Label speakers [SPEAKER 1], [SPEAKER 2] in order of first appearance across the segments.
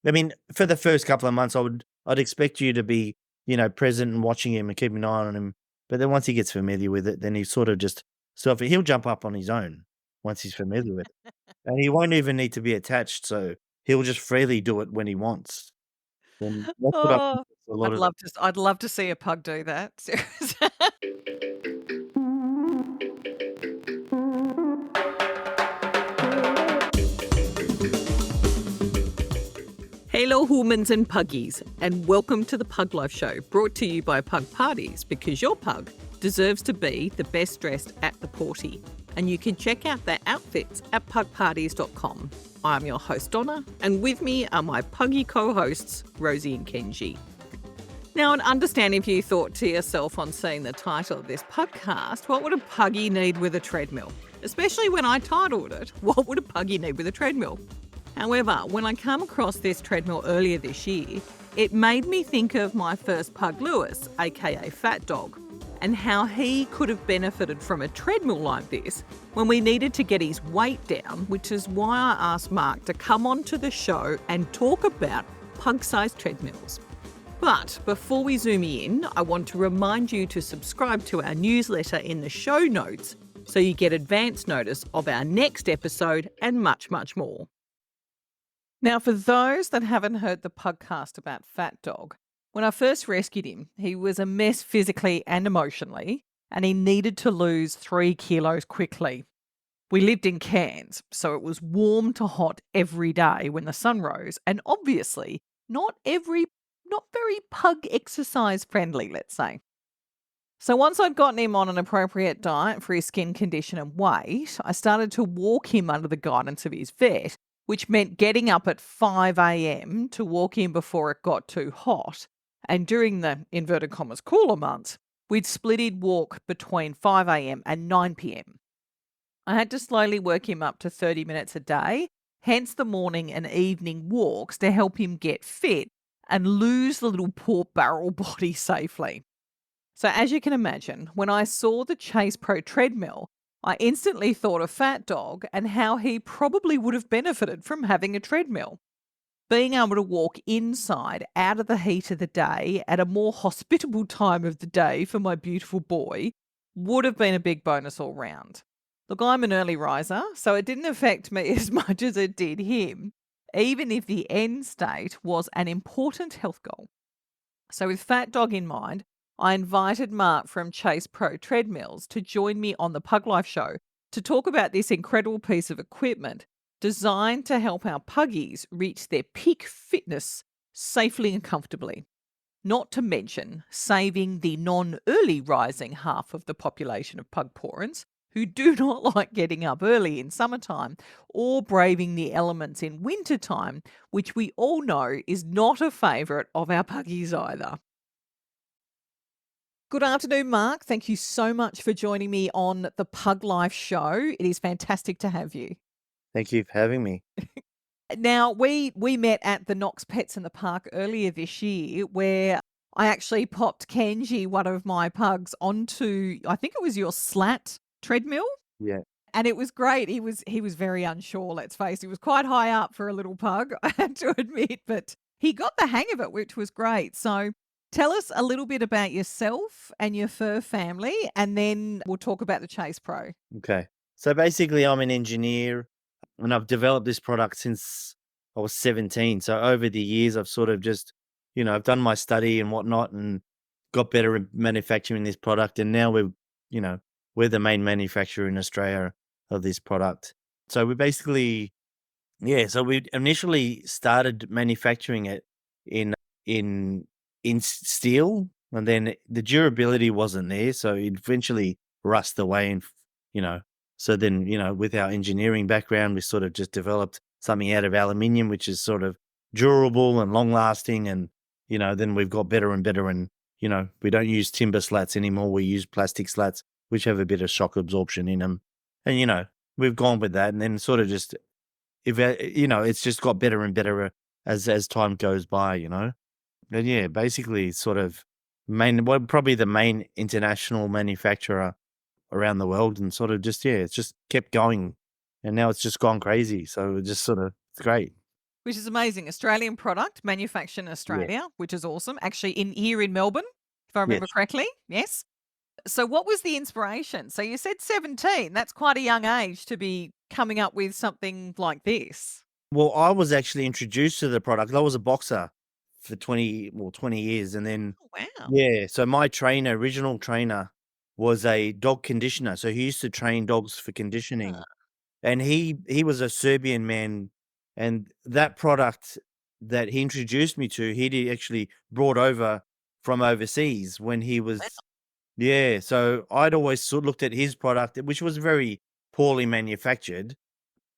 [SPEAKER 1] I mean, for the first couple of months, I'd expect you to be, present and watching him and keeping an eye on him. But then once he gets familiar with it, then he sort of just he'll jump up on his own once he's familiar with it. And he won't even need to be attached, so he'll just freely do it when he wants. And that's what I've
[SPEAKER 2] Oh,
[SPEAKER 1] noticed a lot of.
[SPEAKER 2] I'd love to see a pug do that. Seriously. Hello, humans and puggies, and welcome to the Pug Life Show, brought to you by Pug Parties, because your pug deserves to be the best dressed at the porty. And you can check out their outfits at pugparties.com. I'm your host, Donna, and with me are my puggy co-hosts, Rosie and Kenji. Now, and understand if you thought to yourself on seeing the title of this podcast, what would a puggy need with a treadmill? Especially when I titled it, What Would a Puggy Need with a Treadmill? However, when I came across this treadmill earlier this year, it made me think of my first Pug Louis, aka Fatdog, and how he could have benefited from a treadmill like this when we needed to get his weight down, which is why I asked Mark to come onto the show and talk about pug-sized treadmills. But before we zoom in, I want to remind you to subscribe to our newsletter in the show notes so you get advance notice of our next episode and much, much more. Now, for those that haven't heard the podcast about Fatdog, when I first rescued him, he was a mess physically and emotionally, and he needed to lose 3 kilos quickly. We lived in Cairns, so it was warm to hot every day when the sun rose, and obviously not very pug exercise friendly, let's say. So once I'd gotten him on an appropriate diet for his skin condition and weight, I started to walk him under the guidance of his vet, which meant getting up at 5 a.m. to walk him before it got too hot. And during the inverted commas cooler months, we'd split his walk between 5 a.m. and 9 p.m. I had to slowly work him up to 30 minutes a day, hence the morning and evening walks to help him get fit and lose the little pork barrel body safely. So as you can imagine, when I saw the Chase Pro Treadmill, I instantly thought of Fatdog and how he probably would have benefited from having a treadmill. Being able to walk inside out of the heat of the day at a more hospitable time of the day for my beautiful boy would have been a big bonus all round. Look, I'm an early riser, so it didn't affect me as much as it did him, even if the end state was an important health goal. So with Fatdog in mind, I invited Mark from Chase Pro Treadmills to join me on the Pug Life Show to talk about this incredible piece of equipment designed to help our puggies reach their peak fitness safely and comfortably. Not to mention saving the non-early rising half of the population of pug parents who do not like getting up early in summertime or braving the elements in wintertime, which we all know is not a favourite of our puggies either. Good afternoon, Mark. Thank you so much for joining me on the Pug Life Show. It is fantastic to have you.
[SPEAKER 1] Thank you for having me.
[SPEAKER 2] Now, we met at the Knox Pets in the Park earlier this year, where I actually popped Kenji, one of my pugs, onto, I think it was your slat treadmill.
[SPEAKER 1] Yeah.
[SPEAKER 2] And it was great. He was very unsure, let's face it. He was quite high up for a little pug, I have to admit, but he got the hang of it, which was great. So tell us a little bit about yourself and your fur family, and then we'll talk about the Chase Pro.
[SPEAKER 1] Okay. So basically, I'm an engineer and I've developed this product since I was 17. So over the years, I've sort of just, I've done my study and whatnot and got better at manufacturing this product. And now we're the main manufacturer in Australia of this product. So we basically, so we initially started manufacturing it in in steel, and then the durability wasn't there, so it eventually rust away, and so then with our engineering background, we sort of just developed something out of aluminium, which is sort of durable and long lasting, and then we've got better and better, and we don't use timber slats anymore. We use plastic slats, which have a bit of shock absorption in them, and we've gone with that, and then sort of just it's just got better and better as time goes by, And yeah, basically sort of probably the main international manufacturer around the world, and sort of just, it's just kept going, and now it's just gone crazy. So it's just it's great.
[SPEAKER 2] which is amazing. Australian product, manufactured in
[SPEAKER 1] Yeah.
[SPEAKER 2] Australia, which is awesome. Actually, here in Melbourne, if I remember
[SPEAKER 1] Yes.
[SPEAKER 2] correctly. Yes. So, what was the inspiration? So, you said 17. That's quite a young age to be coming up with something like this.
[SPEAKER 1] Well, I was actually introduced to the product. I was a boxer for 20 years, and then
[SPEAKER 2] Oh, wow.
[SPEAKER 1] yeah, so my original trainer was a dog conditioner, so he used to train dogs for
[SPEAKER 2] Ah,
[SPEAKER 1] conditioning, and he was a Serbian man, and that product that he introduced me to, actually brought over from overseas when he
[SPEAKER 2] wow.
[SPEAKER 1] was yeah, so I'd always sort of looked at his product, which was very poorly manufactured,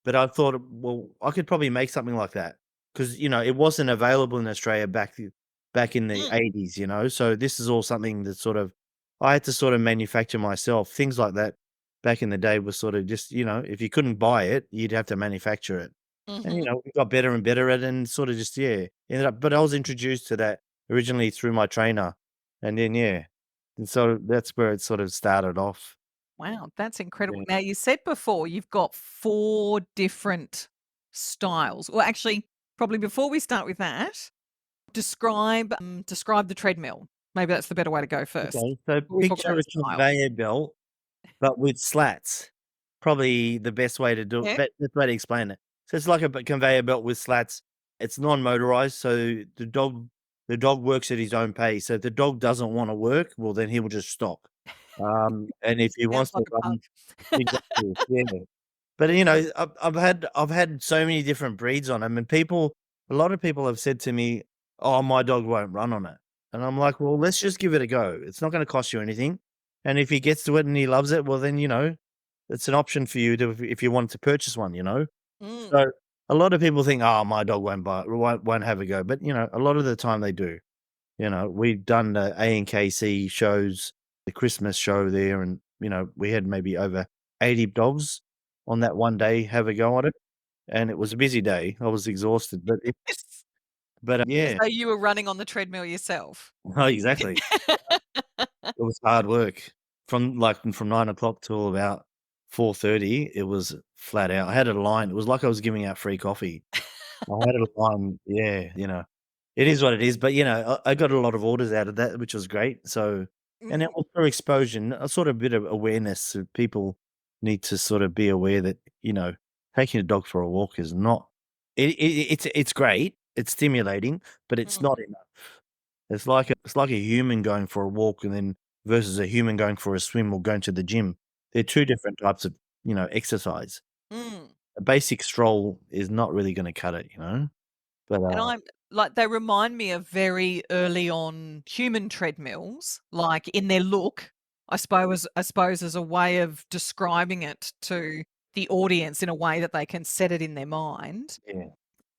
[SPEAKER 1] but I thought, well, I could probably make something like that because it wasn't available in Australia back in the
[SPEAKER 2] Mm,
[SPEAKER 1] '80s, so this is all something that sort of I had to sort of manufacture myself. Things like that back in the day was sort of just, if you couldn't buy it, you'd have to manufacture it. And,
[SPEAKER 2] mhm.
[SPEAKER 1] we got better and better at it and sort of just, yeah, ended up but I was introduced to that originally through my trainer, and then, yeah, and so that's where it sort of started off.
[SPEAKER 2] Wow, that's incredible.
[SPEAKER 1] Yeah.
[SPEAKER 2] Now, you said before you've got 4 different styles. Well, actually, probably before we start with that, describe the treadmill. Maybe that's the better way to go first
[SPEAKER 1] Okay, so
[SPEAKER 2] before we talk
[SPEAKER 1] picture
[SPEAKER 2] about the
[SPEAKER 1] a
[SPEAKER 2] style.
[SPEAKER 1] conveyor belt, but with slats. Probably the best way to do
[SPEAKER 2] Yeah.
[SPEAKER 1] best way to explain it. So it's like a conveyor belt with slats. It's non-motorized, so the dog works at his own pace. So if the dog doesn't wanna work, well, then he will just stop. And if he
[SPEAKER 2] Sounds
[SPEAKER 1] wants
[SPEAKER 2] like
[SPEAKER 1] to
[SPEAKER 2] a pug.
[SPEAKER 1] run exactly, yeah. But, I've had so many different breeds on them, and a lot of people have said to me, "Oh, my dog won't run on it." And I'm like, "Well, let's just give it a go. It's not gonna cost you anything, and if he gets to it and he loves it, well, then, it's an option for you to if you want to purchase one."
[SPEAKER 2] Mm,
[SPEAKER 1] So, a lot of people think, "Oh, my dog won't have a go," but, a lot of the time they do. We've done the A&KC shows, the Christmas show there, and, we had maybe over 80 dogs on that one day have a go at it, and it was a busy day. I was exhausted,
[SPEAKER 2] as
[SPEAKER 1] yeah.
[SPEAKER 2] though you were running on the treadmill yourself.
[SPEAKER 1] Oh, exactly. It was hard work from 9 o'clock till about 4:30. It was flat out. I had a line. It was like I was giving out free coffee. I had a line, yeah, it is what it is, but, I got a lot of orders out of that, which was great, so and it
[SPEAKER 2] Mm,
[SPEAKER 1] was for exposure, a sort of bit of awareness, so people need to sort of be aware that, taking a dog for a walk is not it's great, it's stimulating, but it's
[SPEAKER 2] mm,
[SPEAKER 1] not enough. It's like a human going for a walk and then versus a human going for a swim or going to the gym. They're 2 different types of, exercise.
[SPEAKER 2] mm.
[SPEAKER 1] A basic stroll is not really gonna cut it. But,
[SPEAKER 2] And I'm like, they remind me of very early on human treadmills, like in their look, I suppose as a way of describing it to the audience in a way that they can set it in their mind.
[SPEAKER 1] yeah,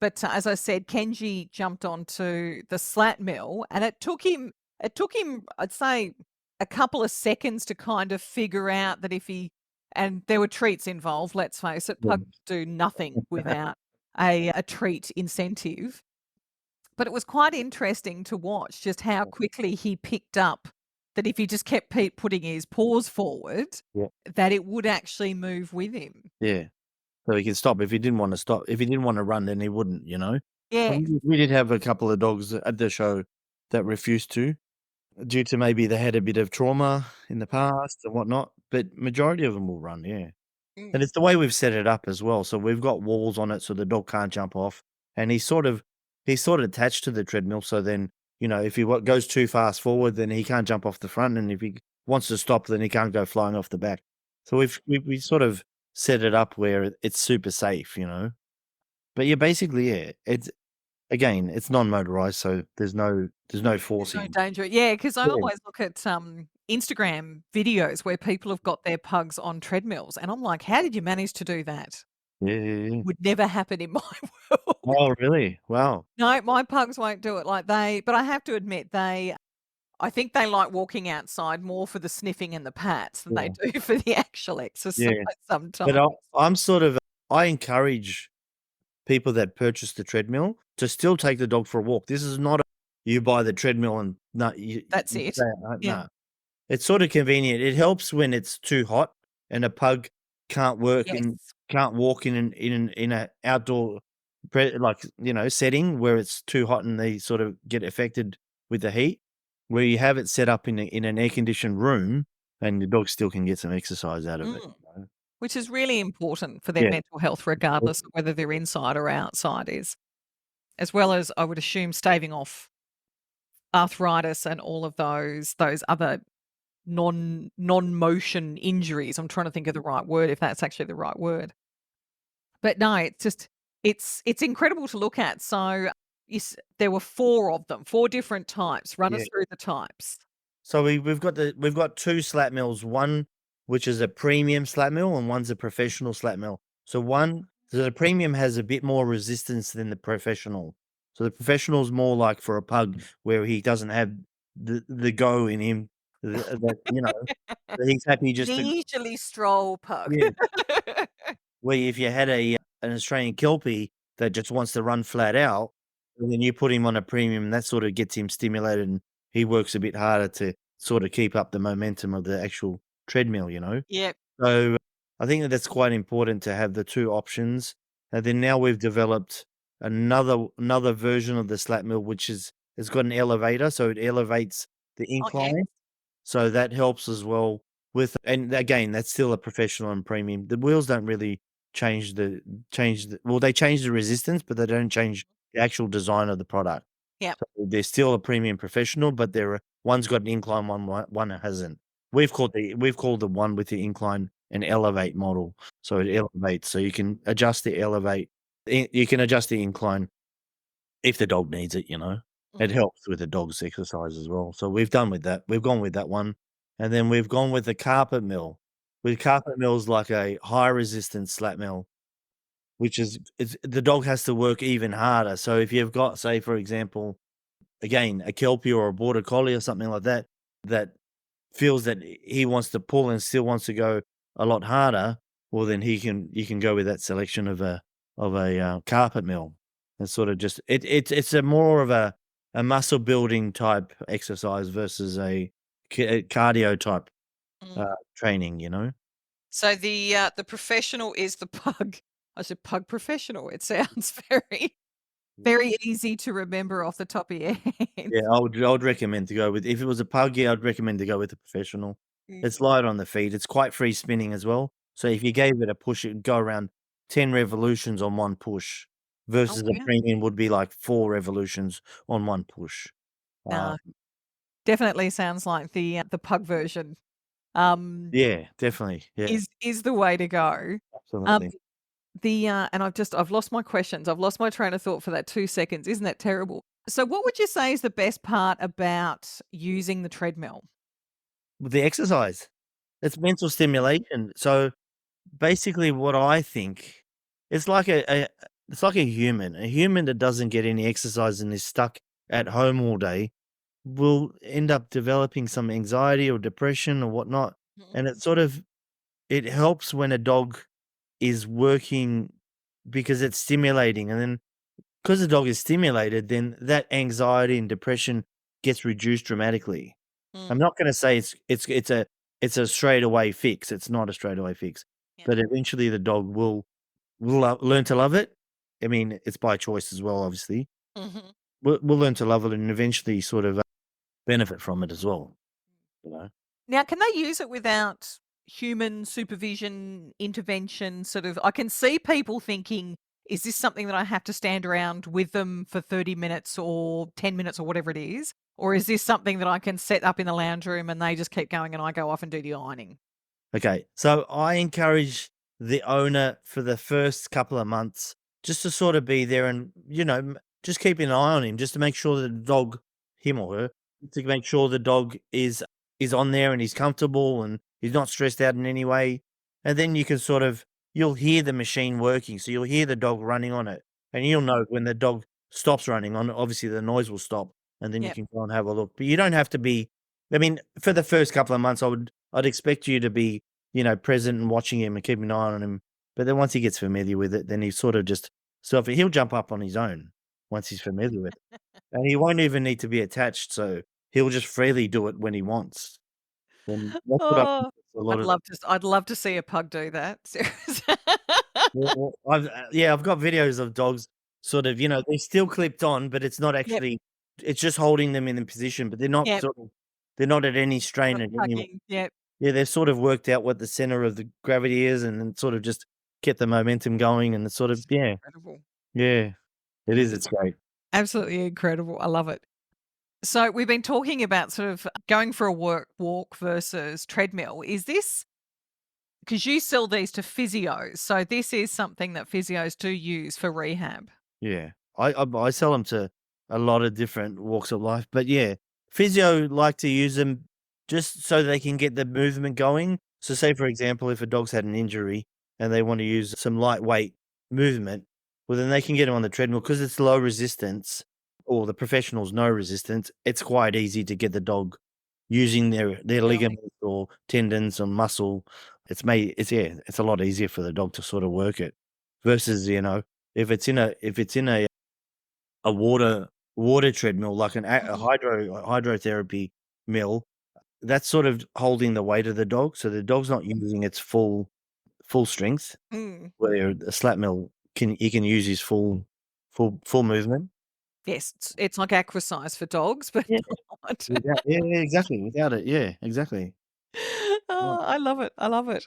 [SPEAKER 2] But, as I said, Kenji jumped onto the slat mill, and it took him, I'd say, a couple of seconds to kind of figure out that if he and there were treats involved, let's face it,
[SPEAKER 1] yeah,
[SPEAKER 2] pugs do nothing without a treat incentive. But it was quite interesting to watch just how quickly he picked up that if he just kept putting his paws forward,
[SPEAKER 1] yeah,
[SPEAKER 2] that it would actually move with him.
[SPEAKER 1] yeah. So he can stop if he didn't wanna stop. If he didn't wanna run, then he wouldn't.
[SPEAKER 2] Yeah.
[SPEAKER 1] We did have a couple of dogs at the show that refused to, due to maybe they had a bit of trauma in the past and whatnot, but majority of them will run, yeah.
[SPEAKER 2] Mm.
[SPEAKER 1] And it's the way we've set it up as well, so we've got walls on it so the dog can't jump off, and he's sort of attached to the treadmill, so then, if he goes too fast forward, then he can't jump off the front, and if he wants to stop, then he can't go flying off the back. So we sort of set it up where it's super safe. But yeah, basically, yeah, it's non-motorized, so there's no
[SPEAKER 2] There's no
[SPEAKER 1] forcing.
[SPEAKER 2] danger. Yeah, because I
[SPEAKER 1] Yeah,
[SPEAKER 2] always look at, Instagram videos where people have got their pugs on treadmills, and I'm like, "How did you manage to do that?"
[SPEAKER 1] yeah, yeah, yeah.
[SPEAKER 2] Would never happen in my world.
[SPEAKER 1] Oh, really? Wow.
[SPEAKER 2] No, my pugs won't do it like but I have to admit I think they like walking outside more for the sniffing and the pats than they
[SPEAKER 1] Yeah,
[SPEAKER 2] do for the actual exercise
[SPEAKER 1] yeah. But
[SPEAKER 2] sometimes.
[SPEAKER 1] I'm sort of I encourage people that purchase the treadmill to still take the dog for a walk. This is not a you buy the treadmill and no,
[SPEAKER 2] That's
[SPEAKER 1] you
[SPEAKER 2] it.
[SPEAKER 1] stay at home,
[SPEAKER 2] Yeah.
[SPEAKER 1] no. It's sort of convenient. It helps when it's too hot and a pug can't work and
[SPEAKER 2] Yes.
[SPEAKER 1] can't walk in a outdoor like, setting where it's too hot and they sort of get affected with the heat, where you have it set up in an air-conditioned room and the dog still can get some exercise out of it,
[SPEAKER 2] Mm.
[SPEAKER 1] you know?
[SPEAKER 2] Which is really important for their
[SPEAKER 1] Yeah.
[SPEAKER 2] mental health regardless of whether they're inside or outside is as well as I would assume staving off arthritis and all of those other non-motion injuries. I'm trying to think of the right word, if that's actually the right word. But no, it's just it's incredible to look at. So there were 4 of them, 4 different types. Run
[SPEAKER 1] Yeah.
[SPEAKER 2] us through the types.
[SPEAKER 1] So we've got 2 slat mills, one which is a premium slat mill and one's a professional slat mill. So the premium has a bit more resistance than the professional. So the professional is more like for a pug where he doesn't have the go in him, that, that he's happy just to.
[SPEAKER 2] Leisurely stroll pug.
[SPEAKER 1] Yeah. Where if you had an Australian Kelpie that just wants to run flat out, and then you put him on a premium, that sort of gets him stimulated, and he works a bit harder to sort of keep up the momentum of the actual treadmill, you know?
[SPEAKER 2] Yep.
[SPEAKER 1] So, I think that that's quite important to have the 2 options, and then now we've developed another version of the slat mill, which it's got an elevator, so it elevates the
[SPEAKER 2] Oh, yeah.
[SPEAKER 1] incline. So that helps as well with, and again, that's still a professional and premium. The wheels don't really they change the resistance, but they don't change the actual design of the product.
[SPEAKER 2] Yep.
[SPEAKER 1] So they're still a premium professional, but one's got an incline, one hasn't. We've called the one with the incline an elevate model. So it elevates, so you can adjust the elevate. You can adjust the incline if the dog needs it, you know? It
[SPEAKER 2] Mhm.
[SPEAKER 1] helps with the dog's exercise as well. So we've done with that. We've gone with that one, and then we've gone with the carpet mill. With carpet mill's like a high resistance slat mill, which is it's the dog has to work even harder. So if you've got, say, for example, again, a Kelpie or a Border Collie or something like that, that feels that he wants to pull and still wants to go a lot harder, well, then you can go with that selection of a carpet mill. And sort of just it's a more of a muscle building type exercise versus a cardio type
[SPEAKER 2] Mm.
[SPEAKER 1] training, you know?
[SPEAKER 2] So the professional is the pug. I said pug professional. It sounds very easy to remember off the top of your head.
[SPEAKER 1] Yeah, I would recommend to go with, if it was a Puggie, I'd recommend to go with a professional. It's
[SPEAKER 2] Mm.
[SPEAKER 1] light on the feet, it's quite free spinning as well. So if you gave it a push, it'd go around 10 revolutions on one push,
[SPEAKER 2] Oh,
[SPEAKER 1] versus a
[SPEAKER 2] wow.
[SPEAKER 1] premium would be like 4 revolutions on one push. Uh,
[SPEAKER 2] No, definitely sounds like the pug version, um,
[SPEAKER 1] yeah, definitely. Yeah,
[SPEAKER 2] is the way to go. Um,
[SPEAKER 1] absolutely.
[SPEAKER 2] and I've lost my questions. I've lost my train of thought for that 2 seconds. Isn't that terrible? So what would you say is the best part about using the treadmill?
[SPEAKER 1] With the exercise, it's mental stimulation. So basically what I think, it's like it's like a human. A human that doesn't get any exercise and is stuck at home all day will end up developing some anxiety or depression or whatnot.
[SPEAKER 2] Mhm.
[SPEAKER 1] And it helps when a dog is working because it's stimulating. And then because the dog is stimulated, then that anxiety and depression gets reduced dramatically. I'm
[SPEAKER 2] Mm,
[SPEAKER 1] not gonna say it's a straight away fix. It's not a straight away fix,
[SPEAKER 2] yeah.
[SPEAKER 1] but eventually the dog will learn to love it. I mean, it's by choice as well, obviously.
[SPEAKER 2] Mhm.
[SPEAKER 1] We'll learn to love it and eventually sort of benefit from it as well, you know?
[SPEAKER 2] Now, can they use it without human supervision, intervention? Sort of, I can see people thinking, is this something that I have to stand around with them for 30 minutes or 10 minutes or whatever it is? Or is this something that I can set up in the lounge room and they just keep going and I go off and do the ironing?
[SPEAKER 1] Okay, so I encourage the owner for the first couple of months just to sort of be there and, just keep an eye on him just to make sure that the dog, him or her, to make sure the dog is on there and he's comfortable and he's not stressed out in any way. And then you'll hear the machine working. So you'll hear the dog running on it. And you'll know when the dog stops running on it, obviously the noise will stop and then you
[SPEAKER 2] Yep.
[SPEAKER 1] can go and have a look. But you don't have to be, I mean, for the first couple of months, I'd expect you to be, present and watching him and keeping an eye on him. But then once he gets familiar with it, then he sort of just he'll jump up on his own once he's familiar with it. And he won't even need to be attached, so he'll just freely do it when he wants. And that's what I think
[SPEAKER 2] Oh,
[SPEAKER 1] is a lot of.
[SPEAKER 2] I'd love to see a pug do that. Seriously.
[SPEAKER 1] Well, I've got videos of dogs sort of, they're still clipped on, but it's not
[SPEAKER 2] Yep,
[SPEAKER 1] actually it's just holding them in the position, but
[SPEAKER 2] yep,
[SPEAKER 1] they're not at any strain
[SPEAKER 2] not
[SPEAKER 1] at any.
[SPEAKER 2] tugging, yep.
[SPEAKER 1] Yeah, they've sort of worked out what the center of the gravity is and then sort of just get the momentum going and it's sort of
[SPEAKER 2] It's
[SPEAKER 1] yeah,
[SPEAKER 2] incredible.
[SPEAKER 1] yeah. It is, it's great.
[SPEAKER 2] Absolutely incredible. I love it. So we've been talking about sort of going for a walk versus treadmill. Is this because you sell these to physios? So this is something that physios do use for rehab.
[SPEAKER 1] Yeah. I sell them to a lot of different walks of life, but yeah, physio like to use them just so they can get the movement going. So say, for example, if a dog's had an injury and they want to use some lightweight movement, well, then they can get 'em on the treadmill because it's low resistance or the professionals know resistance. It's quite easy to get the dog using their
[SPEAKER 2] Really?
[SPEAKER 1] ligaments or tendons or muscle. It's a lot easier for the dog to sort of work it versus, if it's in a water treadmill, like a
[SPEAKER 2] Mhm.
[SPEAKER 1] hydrotherapy mill, that's sort of holding the weight of the dog, so the dog's not using its full strength,
[SPEAKER 2] Mm.
[SPEAKER 1] where a slap mill he can use his full movement.
[SPEAKER 2] Yes, it's like exercise for dogs, but
[SPEAKER 1] Yeah.
[SPEAKER 2] not.
[SPEAKER 1] Yeah, exactly, without it, yeah, exactly. Right.
[SPEAKER 2] Oh, I love it. I love it.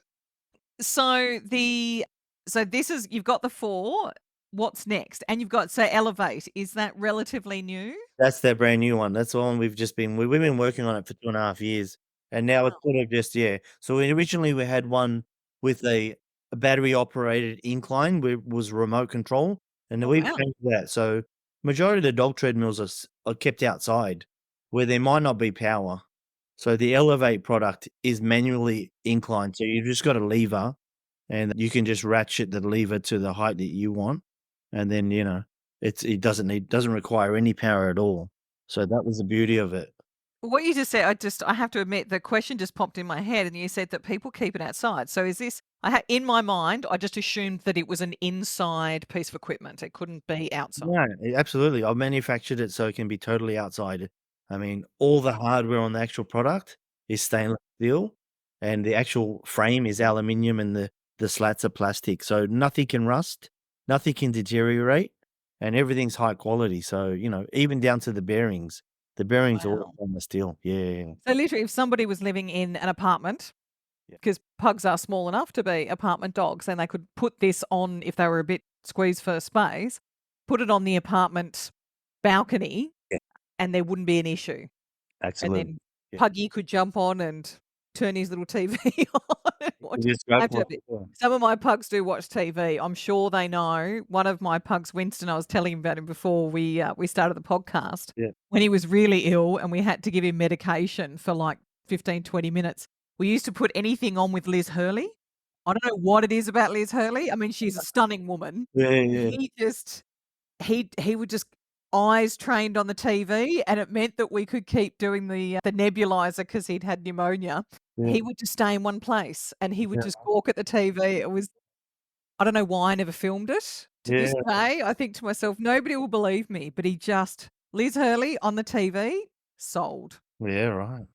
[SPEAKER 2] So this is you've got the 4, what's next? And you've got, say, Elevate, is that relatively new?
[SPEAKER 1] That's their brand new one. That's the one we've been working on it for 2.5 years, and now it's
[SPEAKER 2] Wow.
[SPEAKER 1] sort of just yeah. So we had one with a battery operated incline where it was remote control, and then
[SPEAKER 2] Oh,
[SPEAKER 1] we've
[SPEAKER 2] wow.
[SPEAKER 1] changed that. So majority of the dog treadmills are kept outside where there might not be power. So the Elevate product is manually inclined, so you've just got a lever, and you can just ratchet the lever to the height that you want, and then, it doesn't require any power at all. So that was the beauty of it.
[SPEAKER 2] What you just said, I have to admit, the question just popped in my head, and you said that people keep it outside. So is this in my mind, I just assumed that it was an inside piece of equipment. It couldn't be outside.
[SPEAKER 1] Yeah, absolutely. I've manufactured it so it can be totally outside. I mean, all the hardware on the actual product is stainless steel, and the actual frame is aluminum, and the slats are plastic, so nothing can rust, nothing can deteriorate, and everything's high quality. So, even down to the bearings. The bearings are all
[SPEAKER 2] Wow.
[SPEAKER 1] stainless steel. Yeah, yeah, yeah.
[SPEAKER 2] So literally, if somebody was living in an apartment,
[SPEAKER 1] Yeah.
[SPEAKER 2] because pugs are small enough to be apartment dogs, and they could put this on if they were a bit squeezed for space, put it on the apartment balcony,
[SPEAKER 1] Yeah,
[SPEAKER 2] and there wouldn't be an issue. And
[SPEAKER 1] absolutely.
[SPEAKER 2] then
[SPEAKER 1] Yeah.
[SPEAKER 2] Puggy could jump on and turn his little TV on and watch.
[SPEAKER 1] You just
[SPEAKER 2] I
[SPEAKER 1] go
[SPEAKER 2] have to
[SPEAKER 1] for
[SPEAKER 2] admit,
[SPEAKER 1] it.
[SPEAKER 2] some of my pugs do watch TV. I'm sure they know. One of my pugs, Winston, I was telling him about him before we started the podcast.
[SPEAKER 1] Yeah.
[SPEAKER 2] When he was really ill and we had to give him medication for like 15, 20 minutes, we used to put anything on with Liz Hurley. I don't know what it is about Liz Hurley. I mean, she's a stunning woman.
[SPEAKER 1] Yeah, yeah, yeah.
[SPEAKER 2] He just he would just eyes trained on the TV, and it meant that we could keep doing the nebulizer because 'cause he'd had pneumonia.
[SPEAKER 1] Yeah,
[SPEAKER 2] He would just stay in one place, and he would
[SPEAKER 1] yeah,
[SPEAKER 2] just gawk at the TV. It was I don't know why I never filmed it. To this
[SPEAKER 1] yeah,
[SPEAKER 2] day, I think to myself, "Nobody will believe me," but he just Liz Hurley on the TV, sold.
[SPEAKER 1] yeah, right.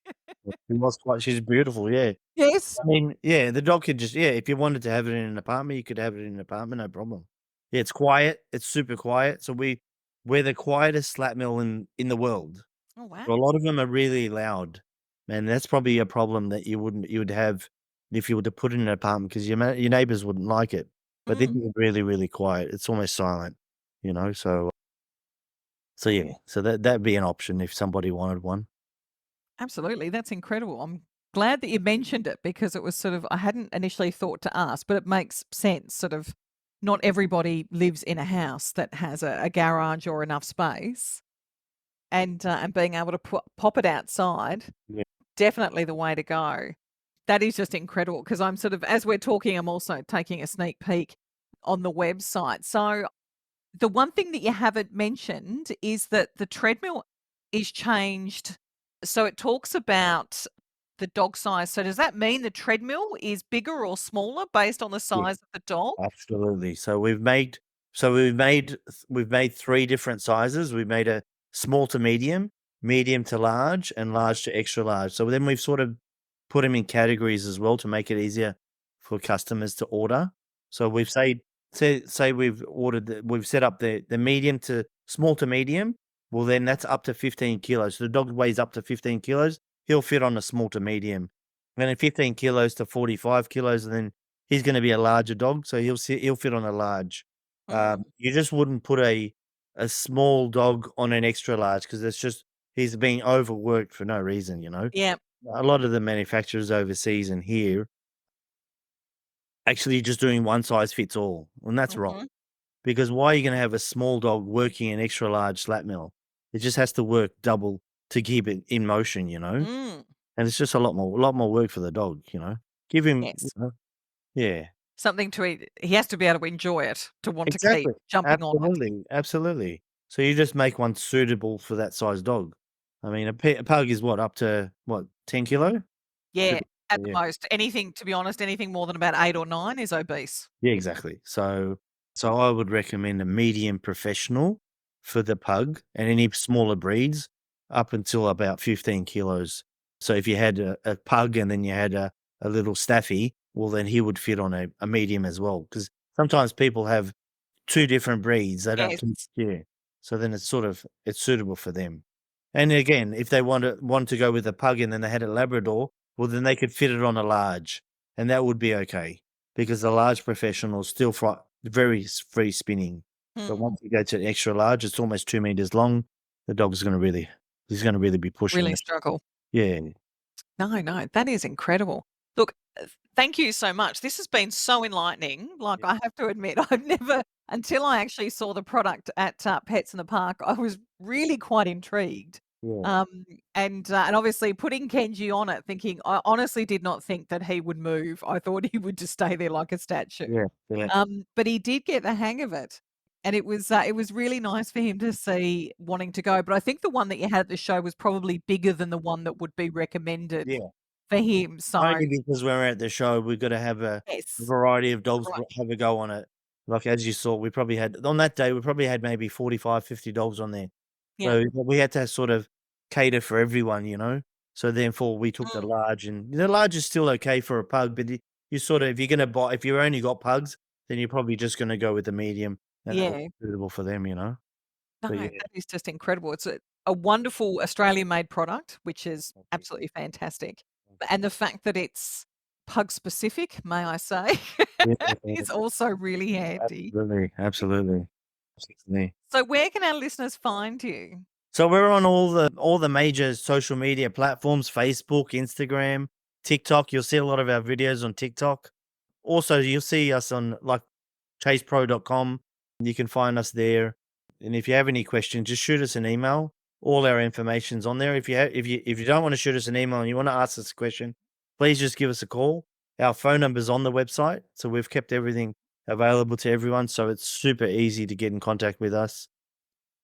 [SPEAKER 1] She's beautiful, yeah.
[SPEAKER 2] Yes.
[SPEAKER 1] I mean, yeah, the dog could just if you wanted to have it in an apartment, you could have it in an apartment, no problem. Yeah, it's quiet, it's super quiet, so we're the quietest slap mill in the world.
[SPEAKER 2] Oh, wow.
[SPEAKER 1] So a lot of them are really loud, and that's probably a problem that you would have if you were to put it in an apartment because your neighbors wouldn't like it. But this
[SPEAKER 2] Mm,
[SPEAKER 1] is really, really quiet. It's almost silent, so yeah, so that'd be an option if somebody wanted one.
[SPEAKER 2] absolutely, that's incredible. I'm glad that you mentioned it because it was sort of I hadn't initially thought to ask, but it makes sense, sort of not everybody lives in a house that has a garage or enough space, and being able to pop it outside,
[SPEAKER 1] Yeah.
[SPEAKER 2] definitely the way to go. That is just incredible because I'm sort of as we're talking, I'm also taking a sneak peek on the website. So the one thing that you haven't mentioned is that the treadmill is changed. So it talks about the dog size. So does that mean the treadmill is bigger or smaller based on the
[SPEAKER 1] Yeah.
[SPEAKER 2] size of the dog?
[SPEAKER 1] Absolutely. So we've made 3 different sizes. We've made a small to medium to large, and large to extra large. So then we've sort of put them in categories as well to make it easier for customers to order. So we've say we've set up the medium to small to medium, well, then that's up to 15 kilos. So the dog weighs up to 15 kilos, he'll fit on a small to medium. And then 15 kilos to 45 kilos, and then he's gonna be a larger dog, so he'll fit on a large.
[SPEAKER 2] Mm.
[SPEAKER 1] You just wouldn't put a small dog on an extra large because it's just he's being overworked for no reason, you know?
[SPEAKER 2] Yeah.
[SPEAKER 1] A lot of the manufacturers overseas and here actually just doing one size fits all, and that's wrong.
[SPEAKER 2] Mhm.
[SPEAKER 1] Because why are you gonna have a small dog working an extra large slat mill? It just has to work double to keep it in motion, you know?
[SPEAKER 2] Mm.
[SPEAKER 1] And it's just a lot more work for the dog, you know? Give him
[SPEAKER 2] Yes.
[SPEAKER 1] yeah.
[SPEAKER 2] Something to eat. He has to be able to enjoy it to want to keep
[SPEAKER 1] Exactly.
[SPEAKER 2] jumping on it.
[SPEAKER 1] Absolutely, absolutely. So you just make one suitable for that size dog. I mean, a pug is what, up to what, 10 kilo?
[SPEAKER 2] Yeah,
[SPEAKER 1] Should be
[SPEAKER 2] at the
[SPEAKER 1] yeah.
[SPEAKER 2] most. Anything, to be honest, anything more than about 8 or 9 is obese.
[SPEAKER 1] Yeah, exactly. So I would recommend a medium professional for the pug and any smaller breeds up until about 15 kilos. So if you had a pug and then you had a little staffy, well, then he would fit on a medium as well. Because sometimes people have two different breeds. They don't
[SPEAKER 2] Yes.
[SPEAKER 1] keep, yeah. So then it's suitable for them. And again, if they want to go with a pug and then they had a Labrador, well, then they could fit it on a large, and that would be okay because the large professional is still very free spinning. But
[SPEAKER 2] Mm,
[SPEAKER 1] once you go to extra large, it's almost 2 meters long. The dog's going to really, he's going to really be pushing
[SPEAKER 2] really
[SPEAKER 1] it.
[SPEAKER 2] struggle.
[SPEAKER 1] Yeah,
[SPEAKER 2] No, no, that is incredible. Look, thank you so much. This has been so enlightening. Like,
[SPEAKER 1] yeah,
[SPEAKER 2] I have to admit, I've never, until I actually saw the product at Pets in the Park, I was really quite intrigued.
[SPEAKER 1] yeah,
[SPEAKER 2] Um, and obviously putting Kenji on it, thinking, I honestly did not think that he would move. I thought he would just stay there like a statue.
[SPEAKER 1] yeah, yeah,
[SPEAKER 2] But he did get the hang of it. And it was really nice for him to see wanting to go. But I think the one that you had at the show was probably bigger than the one that would be recommended
[SPEAKER 1] yeah.
[SPEAKER 2] for him. So
[SPEAKER 1] Only because when we're at the show, we've got to have a
[SPEAKER 2] yes,
[SPEAKER 1] variety of dogs
[SPEAKER 2] right.
[SPEAKER 1] have a go on it. Like as you saw, we probably had on that day, we probably had maybe 45, 50 dogs on there.
[SPEAKER 2] Yeah.
[SPEAKER 1] So we had to sort of cater for everyone, you know. So therefore, we took the
[SPEAKER 2] Mm,
[SPEAKER 1] large, and the large is still okay for a pug, but you sort of if you're gonna buy if you only got pugs, then you're probably just gonna go with the medium, and that was
[SPEAKER 2] yeah.
[SPEAKER 1] suitable for them, you know.
[SPEAKER 2] No,
[SPEAKER 1] But yeah,
[SPEAKER 2] that is just incredible. It's a wonderful Australian-made product, which is
[SPEAKER 1] thank you.
[SPEAKER 2] absolutely fantastic.
[SPEAKER 1] Thank you.
[SPEAKER 2] And the fact that it's pug specific, may I say,
[SPEAKER 1] Yeah, yeah,
[SPEAKER 2] is also really handy.
[SPEAKER 1] absolutely, absolutely, absolutely.
[SPEAKER 2] So where can our listeners find you?
[SPEAKER 1] So we're on all the major social media platforms, Facebook, Instagram, TikTok. You'll see a lot of our videos on TikTok. Also, you'll see us on like chasepro.com. You can find us there. And if you have any questions, just shoot us an email. All our information's on there. If you don't want to shoot us an email and you want to ask us a question, please just give us a call. Our phone number's on the website, so we've kept everything available to everyone. So it's super easy to get in contact with us.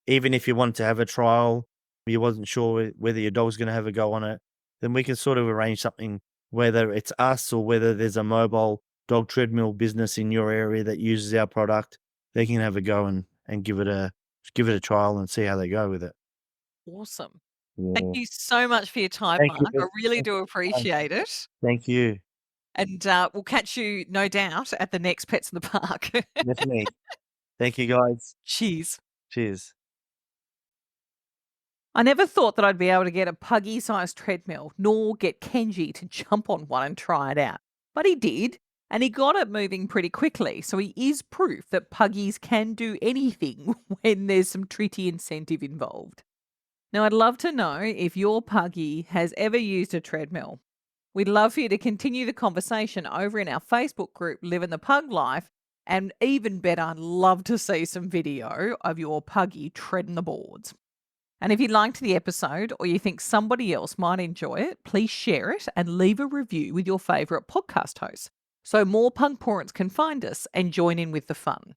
[SPEAKER 1] Even if you wanted to have a trial, you wasn't sure whether your dog's gonna have a go on it, then we can sort of arrange something, whether it's us or whether there's a mobile dog treadmill business in your area that uses our product, they can have a go and give it a trial and see how they go with it.
[SPEAKER 2] Awesome. Thank
[SPEAKER 1] Yeah.
[SPEAKER 2] you so much for your time,
[SPEAKER 1] Thank
[SPEAKER 2] Mark.
[SPEAKER 1] you.
[SPEAKER 2] I really
[SPEAKER 1] Thank
[SPEAKER 2] do
[SPEAKER 1] you.
[SPEAKER 2] appreciate it.
[SPEAKER 1] Thank you.
[SPEAKER 2] And we'll catch you, no doubt, at the next Pets in the Park.
[SPEAKER 1] Definitely. Thank you, guys.
[SPEAKER 2] Cheers.
[SPEAKER 1] Cheers.
[SPEAKER 2] I never thought that I'd be able to get a puggy sized treadmill, nor get Kenji to jump on one and try it out. But he did, and he got it moving pretty quickly. So he is proof that puggies can do anything when there's some treaty incentive involved. Now, I'd love to know if your puggy has ever used a treadmill. We'd love for you to continue the conversation over in our Facebook group, Living the Pug Life. And even better, I'd love to see some video of your puggy treading the boards. And if you liked the episode or you think somebody else might enjoy it, please share it and leave a review with your favourite podcast hosts so more pug parents can find us and join in with the fun.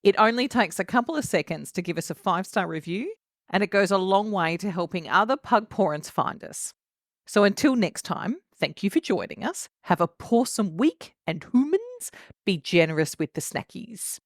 [SPEAKER 2] It only takes a couple of seconds to give us a 5-star review, and it goes a long way to helping other pug parents find us. So until next time, thank you for joining us. Have a pawsome week, and humans, be generous with the snackies.